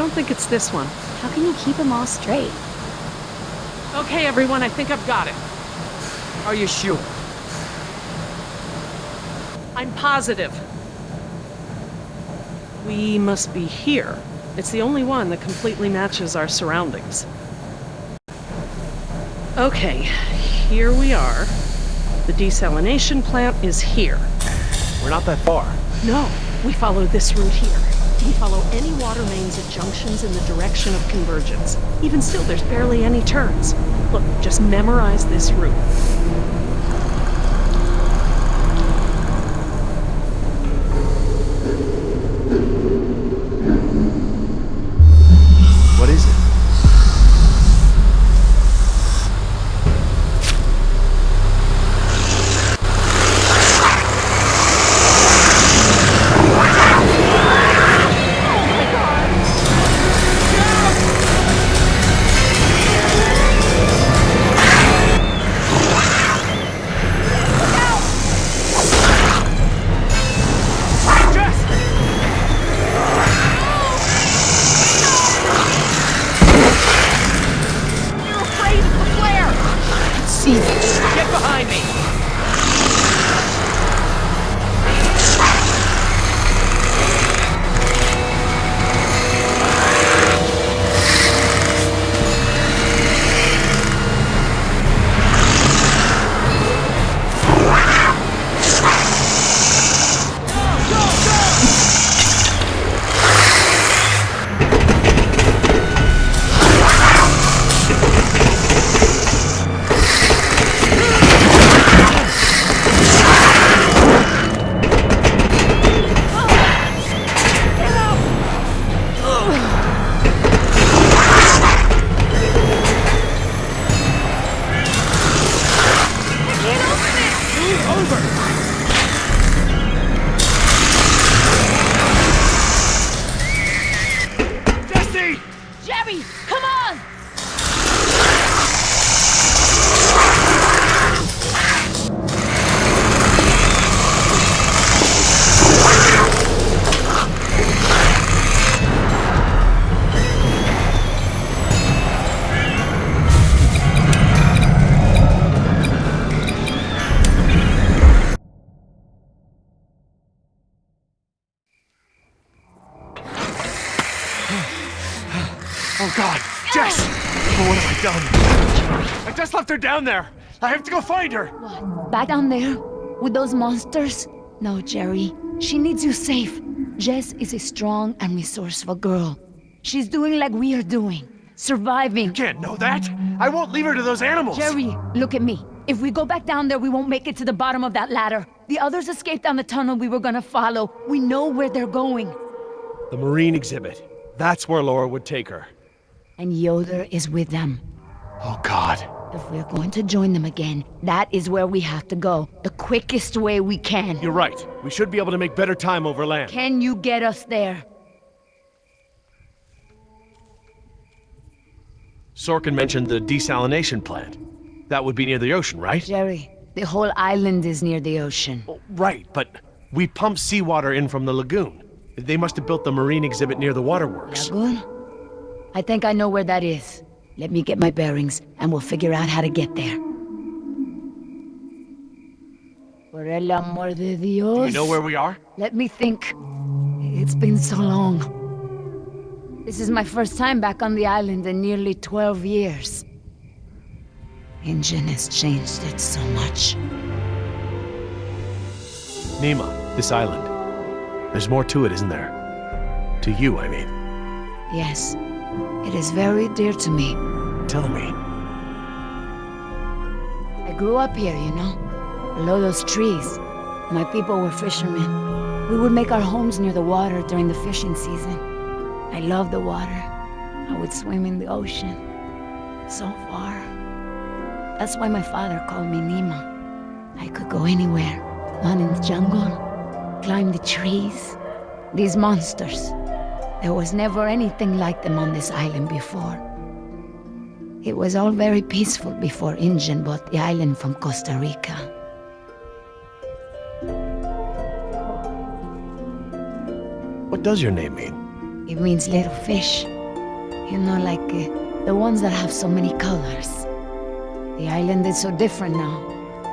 don't think it's this one. How can you keep them all straight? Okay, everyone, I think I've got it. Are you sure? I'm positive. We must be here. It's the only one that completely matches our surroundings. Okay, here we are. The desalination plant is here. We're not that far. No, we follow this route here. We follow any water mains at junctions in the direction of convergence. Even still, there's barely any turns. Look, just memorize this route. What is it? Get behind me! Jerry, come on! Oh God, Jess! Oh, what have I done? I just left her down there. I have to go find her. What? Back down there? With those monsters? No, Jerry. She needs you safe. Jess is a strong and resourceful girl. She's doing like we are doing. Surviving. You can't know that. I won't leave her to those animals. Jerry, look at me. If we go back down there, we won't make it to the bottom of that ladder. The others escaped down the tunnel we were gonna follow. We know where they're going. The marine exhibit. That's where Laura would take her. And Yoder is with them. Oh God. If we're going to join them again, that is where we have to go. The quickest way we can. You're right. We should be able to make better time over land. Can you get us there? Sorkin mentioned the desalination plant. That would be near the ocean, right? Jerry, the whole island is near the ocean. Oh, right, but we pump seawater in from the lagoon. They must have built the marine exhibit near the waterworks. Lagoon? I think I know where that is. Let me get my bearings, and we'll figure out how to get there. Por el amor de Dios. Do you know where we are? Let me think. It's been so long. This is my first time back on the island in nearly 12 years. Ingen has changed it so much. Nima, this island. There's more to it, isn't there? To you, I mean. Yes, it is very dear to me. Tell me. I grew up here, you know, below those trees. My people were fishermen. We would make our homes near the water during the fishing season. I loved the water. I would swim in the ocean. So far. That's why my father called me Nima. I could go anywhere. Run in the jungle, climb the trees. These monsters. There was never anything like them on this island before. It was all very peaceful before Ingen bought the island from Costa Rica. What does your name mean? It means little fish. You know, like the ones that have so many colors. The island is so different now.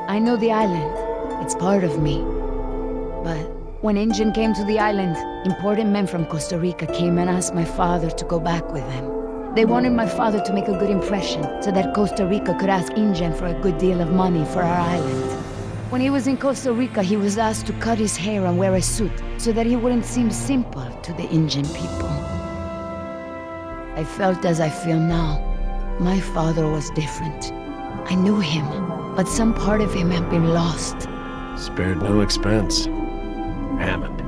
I know the island. It's part of me. But when Injun came to the island, important men from Costa Rica came and asked my father to go back with them. They wanted my father to make a good impression so that Costa Rica could ask Injun for a good deal of money for our island. When he was in Costa Rica, he was asked to cut his hair and wear a suit so that he wouldn't seem simple to the Injun people. I felt as I feel now. My father was different. I knew him, but some part of him had been lost. Spared no expense. Hammond,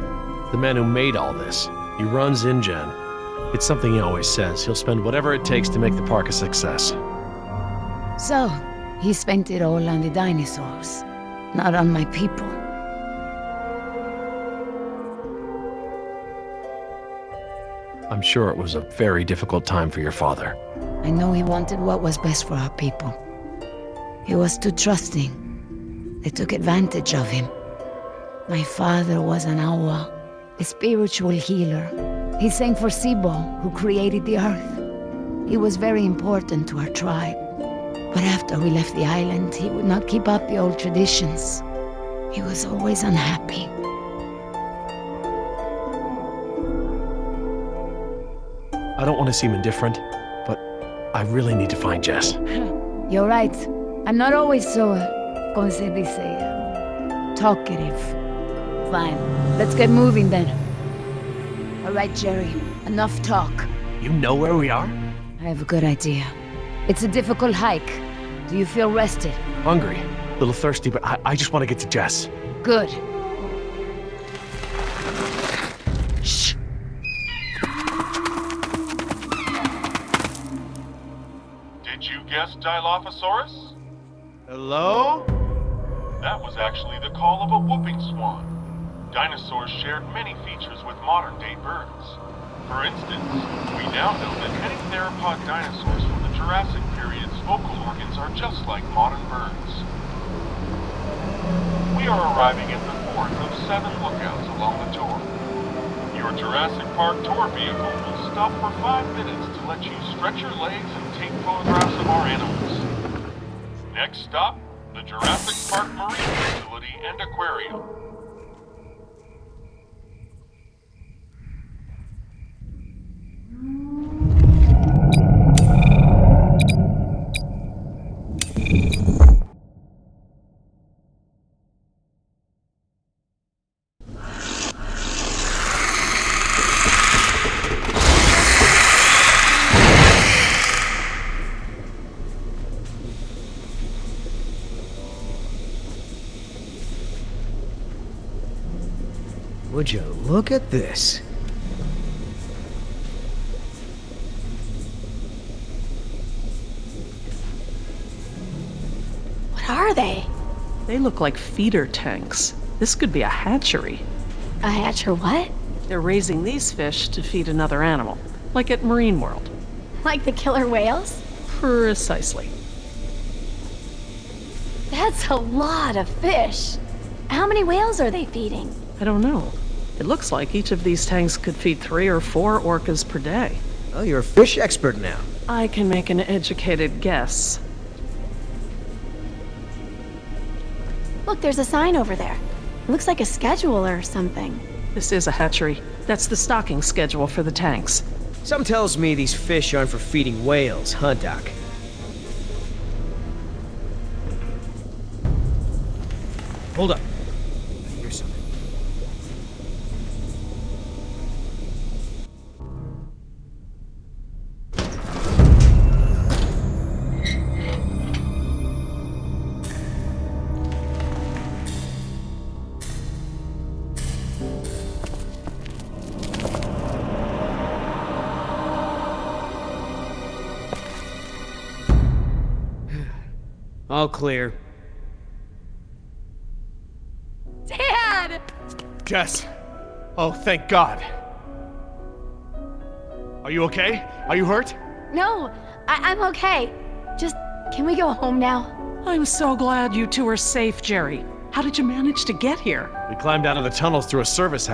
the man who made all this. He runs InGen. It's something he always says. He'll spend whatever it takes to make the park a success. So, he spent it all on the dinosaurs, not on my people. I'm sure it was a very difficult time for your father. I know he wanted what was best for our people. He was too trusting. They took advantage of him. My father was an awa, a spiritual healer. He sang for Sibo, who created the earth. He was very important to our tribe. But after we left the island, he would not keep up the old traditions. He was always unhappy. I don't want to seem indifferent, but I really need to find Jess. You're right. I'm not always so, como se dice, talkative. Fine. Let's get moving then. All right, Jerry. Enough talk. You know where we are? I have a good idea. It's a difficult hike. Do you feel rested? Hungry, a little thirsty, but I just want to get to Jess. Good. Shh. Did you guess Dilophosaurus? Hello? That was actually the call of a whooping swan. Dinosaurs shared many features with modern-day birds. For instance, we now know that many theropod dinosaurs from the Jurassic period's vocal organs are just like modern birds. We are arriving at the fourth of 7 lookouts along the tour. Your Jurassic Park tour vehicle will stop for 5 minutes to let you stretch your legs and take photographs of our animals. Next stop, the Jurassic Park Marine Facility and Aquarium. Would you look at this? What are they? They look like feeder tanks. This could be a hatchery. A hatcher what? They're raising these fish to feed another animal, like at Marine World. Like the killer whales? Precisely. That's a lot of fish. How many whales are they feeding? I don't know. It looks like each of these tanks could feed 3 or 4 orcas per day. Oh, you're a fish expert now. I can make an educated guess. Look, there's a sign over there. It looks like a schedule or something. This is a hatchery. That's the stocking schedule for the tanks. Something tells me these fish aren't for feeding whales, huh, Doc? Hold up. I hear something. All clear. Dad! Jess. Oh, thank God. Are you okay? Are you hurt? No, I'm okay. Just, can we go home now? I'm so glad you two are safe, Jerry. How did you manage to get here? We climbed out of the tunnels through a service hatch.